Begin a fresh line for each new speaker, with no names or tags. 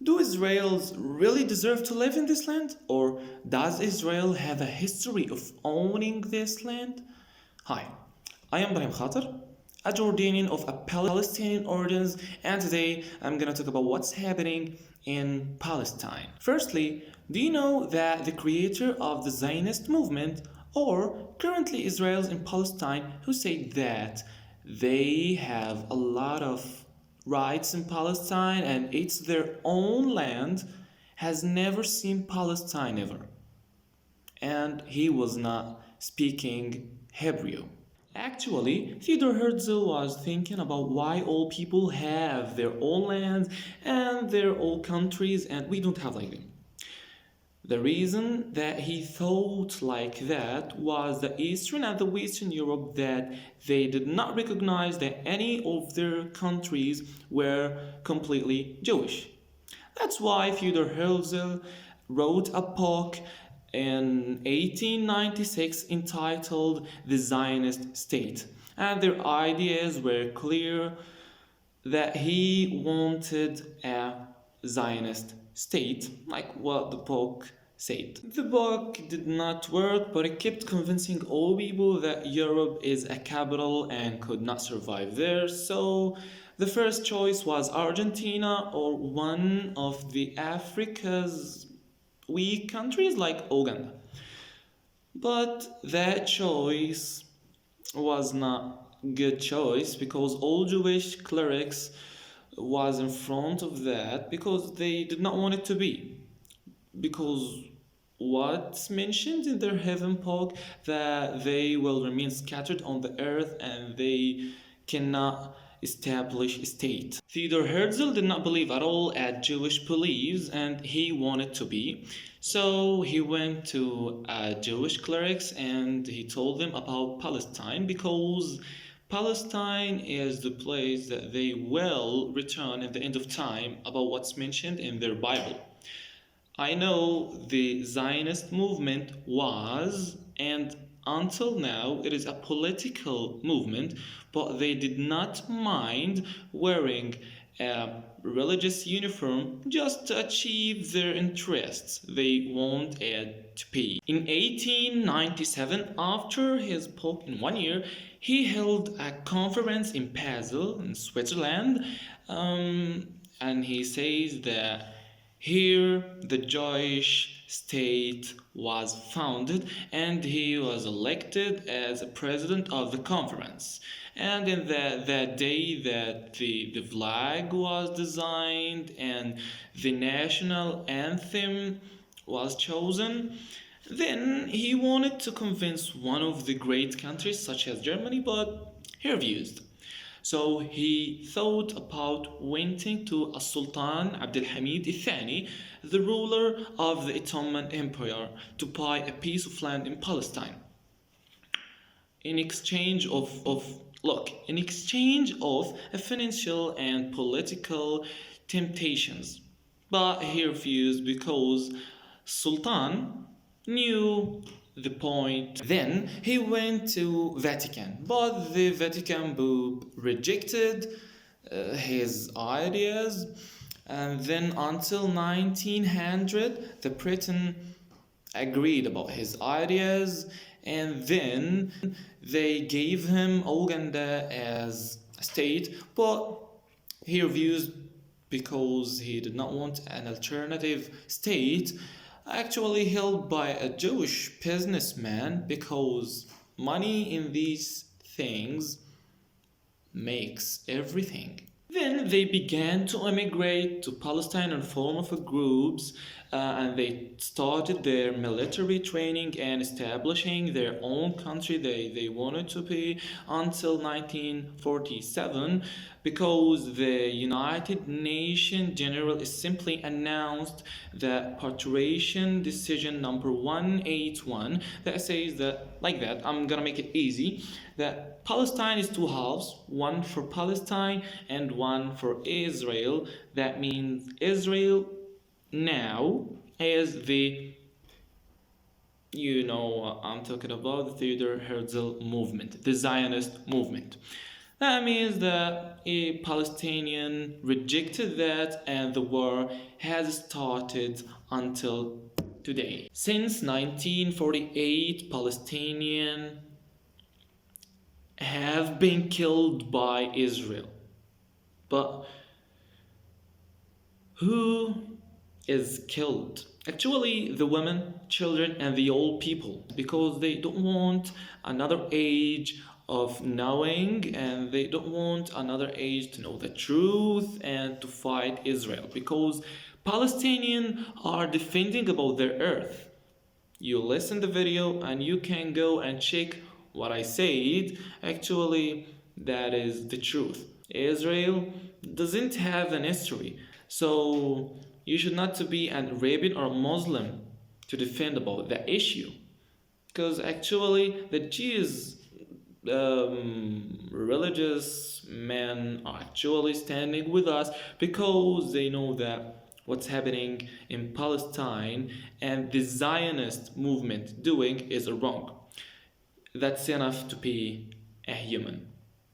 Do Israelis really deserve to live in this land? Or does Israel have a history of owning this land? Hi, I am Brahim Khater, a Jordanian of a Palestinian origins, and today I'm gonna talk about what's happening in Palestine. Firstly, do you know that the creator of the Zionist movement, or currently Israelis in Palestine, who say that they have a lot of rights in Palestine and it's their own land, has never seen Palestine ever. And he was not speaking Hebrew. Actually, Theodor Herzl was thinking about why all people have their own lands and their own countries and we don't have like them. The reason that he thought like that was the Eastern and the Western Europe, that they did not recognize that any of their countries were completely Jewish. That's why Theodor Herzl wrote a book in 1896 entitled The Zionist State. And their ideas were clear that he wanted a Zionist state, like what the book said. The book did not work, but it kept convincing all people that Europe is a capital and could not survive there. So the first choice was Argentina or one of the Africa's weak countries like Uganda. But that choice was not a good choice because all Jewish clerics was in front of that because they did not want it to be. Because what's mentioned in their heaven book, that they will remain scattered on the earth and they cannot establish a state. Theodor Herzl did not believe at all at Jewish beliefs and he wanted to be. So he went to Jewish clerics and he told them about Palestine because Palestine is the place that they will return at the end of time about what's mentioned in their Bible. I know the Zionist movement was, and until now, it is a political movement, but they did not mind wearing a religious uniform just to achieve their interests. They want it to be. In 1897, after his book in 1 year, he held a conference in Basel in Switzerland, and he says that here the Jewish state was founded and he was elected as a president of the conference. And in that day that the flag was designed and the national anthem was chosen, then he wanted to convince one of the great countries such as Germany, but he refused. So he thought about went to Sultan Abdul Hamid Thani, the ruler of the Ottoman Empire, to buy a piece of land in Palestine. In exchange of financial and political temptations. But he refused because Sultan knew the point. Then he went to Vatican, but the Vatican Pope rejected his ideas, and then until 1900 the Britain agreed about his ideas, and then they gave him Uganda as a state, but he refused because he did not want an alternative state actually held by a Jewish businessman, because money in these things makes everything. Then they began to emigrate to Palestine in form of groups, and they started their military training and establishing their own country they wanted to be until 1947, because the United Nations General Assembly announced that partition decision number 181 that says that, like that, I'm gonna make it easy, that Palestine is two halves, one for Palestine and one for Israel. That means Israel now is I'm talking about the Theodor Herzl movement, the Zionist movement. That means that a Palestinian rejected that and the war has started until today. Since 1948, Palestinians have been killed by Israel. But who is killed? Actually, the women, children, and the old people, because they don't want another age of knowing, and they don't want another age to know the truth and to fight Israel, because Palestinians are defending about their earth. You listen the video and you can go and check what I said. Actually, that is the truth. Israel doesn't have an history, so you should not to be an Arabian or Muslim to defend about the issue, because actually the Jews, religious men, are actually standing with us because they know that what's happening in Palestine and the Zionist movement doing is wrong. That's enough to be a human.